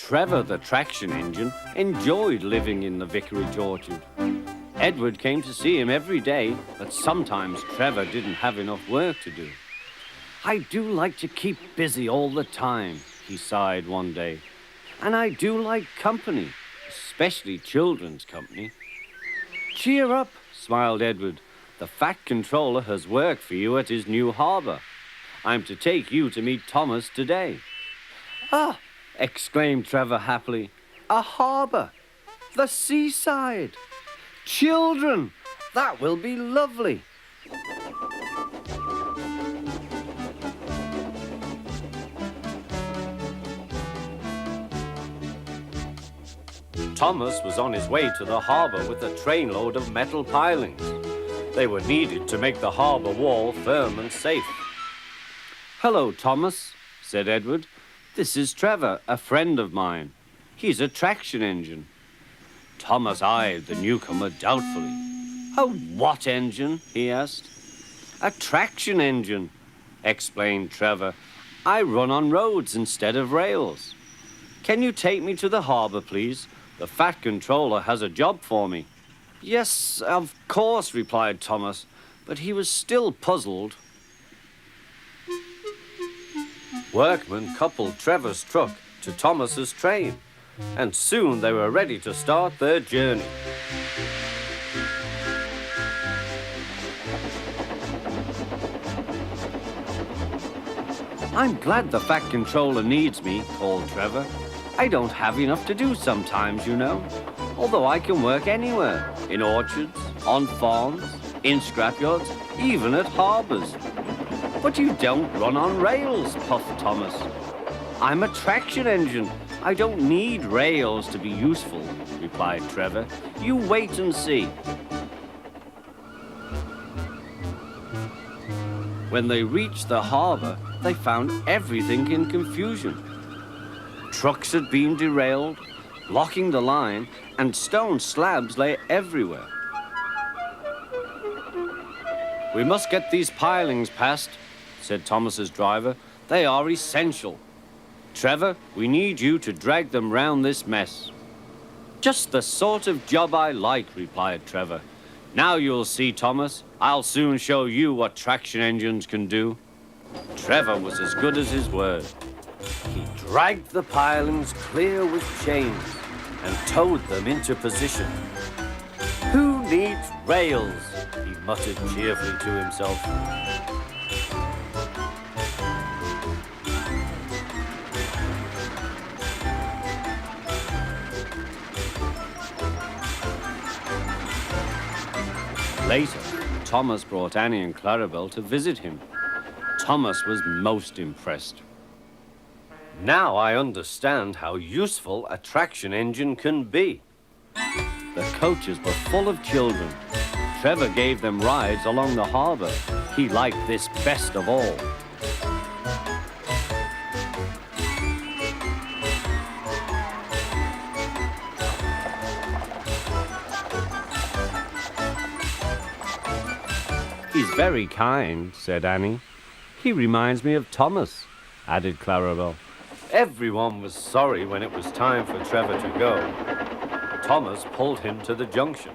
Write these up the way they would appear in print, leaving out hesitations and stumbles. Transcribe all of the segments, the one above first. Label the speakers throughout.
Speaker 1: Trevor the traction engine enjoyed living in the vicarage orchard. Edward came to see him every day, but sometimes Trevor didn't have enough work to do. "I do like to keep busy all the time," he sighed one day. "And I do like company, especially children's company." "Cheer up," smiled Edward. "The Fat Controller has work for you at his new harbour. I'm to take you to meet Thomas today." "Ah!" exclaimed Trevor happily. "A harbour! The seaside! Children! That will be lovely!" Thomas was on his way to the harbour with a trainload of metal pilings. They were needed to make the harbour wall firm and safe. "Hello, Thomas," said Edward. "This is Trevor, a friend of mine. He's a traction engine." Thomas eyed the newcomer doubtfully. "A what engine?" he asked. "A traction engine," explained Trevor. "I run on roads instead of rails. Can you take me to the harbour, please? The Fat Controller has a job for me." "Yes, of course," replied Thomas, but he was still puzzled. Workmen coupled Trevor's truck to Thomas's train, and soon they were ready to start their journey. "I'm glad the Fat Controller needs me," called Trevor. "I don't have enough to do sometimes, you know, although I can work anywhere, in orchards, on farms, in scrapyards, even at harbours." "But you don't run on rails," puffed Thomas. "I'm a traction engine. I don't need rails to be useful," replied Trevor. "You wait and see." When they reached the harbour, they found everything in confusion. Trucks had been derailed, blocking the line, and stone slabs lay everywhere. "We must get these pilings past," said Thomas's driver. "They are essential. Trevor, we need you to drag them round this mess." "Just the sort of job I like," replied Trevor. "Now you'll see, Thomas. I'll soon show you what traction engines can do." Trevor was as good as his word. He dragged the pilings clear with chains and towed them into position. "Who needs rails?" he muttered cheerfully to himself. Later, Thomas brought Annie and Clarabelle to visit him. Thomas was most impressed. "Now I understand how useful a traction engine can be." The coaches were full of children. Trevor gave them rides along the harbour. He liked this best of all. "He's very kind," said Annie. "He reminds me of Thomas," added Clarabelle. Everyone was sorry when it was time for Trevor to go. Thomas pulled him to the junction.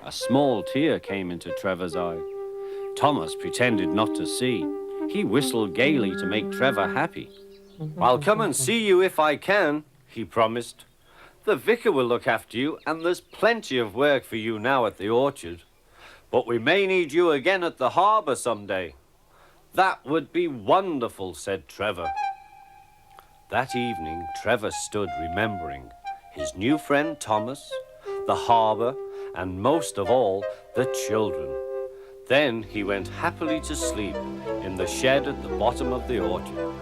Speaker 1: A small tear came into Trevor's eye. Thomas pretended not to see. He whistled gaily to make Trevor happy. "I'll come and see you if I can," he promised. "The vicar will look after you, and there's plenty of work for you now at the orchard. But we may need you again at the harbour someday." "That would be wonderful," said Trevor. That evening, Trevor stood remembering his new friend Thomas, the harbour, and most of all, the children. Then he went happily to sleep in the shed at the bottom of the orchard.